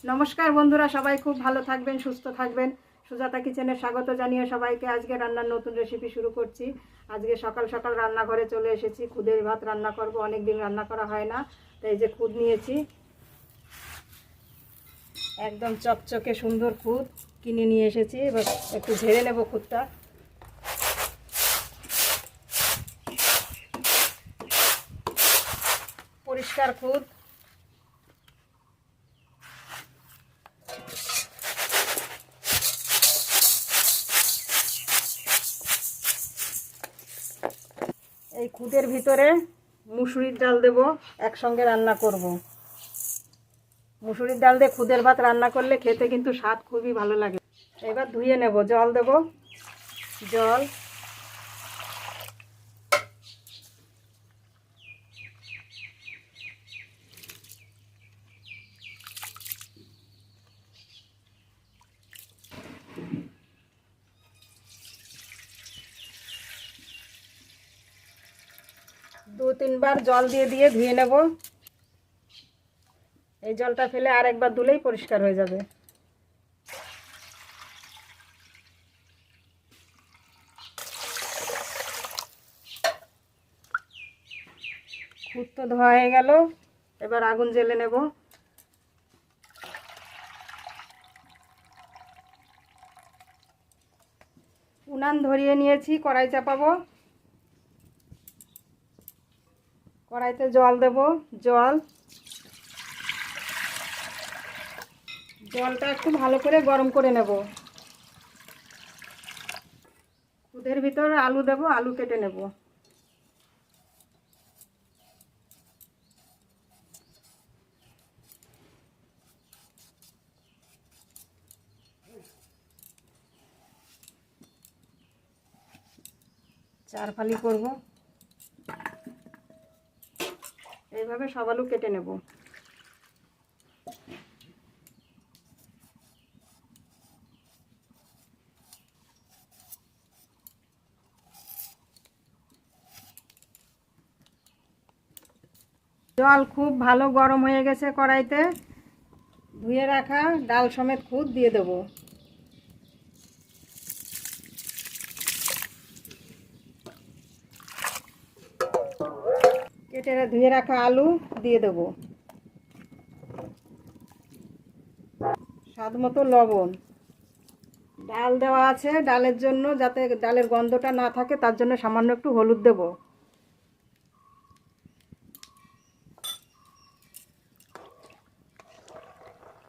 নমস্কার বন্ধুরা, সবাই খুব ভালো থাকবেন, সুস্থ থাকবেন। সুজাতা কিচেনে স্বাগত জানিয়ে সবাইকে আজকে রান্নার নতুন রেসিপি শুরু করছি। আজকে সকাল সকাল রান্নাঘরে চলে এসেছি, খুদের ভাত রান্না করব। অনেক দিন রান্না করা হয় না, তাই এই যে খুদ নিয়েছি। একদম চকচকে সুন্দর খুদ কিনে নিয়ে এসেছি। এবার একটু ঝেড়ে নেব খুদটা। পরিষ্কার খুদ। এই খুদের ভিতরে মুসুরির ডাল দেব, একসঙ্গে রান্না করব। মুসুরির ডাল দিয়ে খুদের ভাত রান্না করলে খেতে কিন্তু স্বাদ খুবই ভালো লাগে। এবার ধুয়ে নেব, জল দেব, জল। দু তিনবার জল দিয়ে দিয়ে ধুয়ে নেব। এই জলটা ফেলে আর একবার ধুলেই পরিষ্কার হয়ে যাবে। খুদ তো ধোয়া হয়ে গেল, এবার আগুন জ্বেলে নেব। উনান ধরিয়ে নিয়েছি, কড়াই চাপাবো। কড়াইতে জল দেব, জলটা একটু ভালো করে গরম করে নেব। খুদের ভিতর আলু দেব, আলু কেটে নেব। চার ফালি করব, এইভাবে সব আলু কেটে নেব। জল খুব ভালো গরম হয়ে গেছে। কড়াইতে ধুয়ে রাখা ডাল সমেত খুদ দিয়ে দেব। কেটে ধুয়ে রাখা আলু দিয়ে দেব। স্বাদ মতো লবণ। ডাল দেওয়া আছে, ডালের জন্য যাতে ডালের গন্ধটা না থাকে তার জন্য সামান্য একটু হলুদ দেব।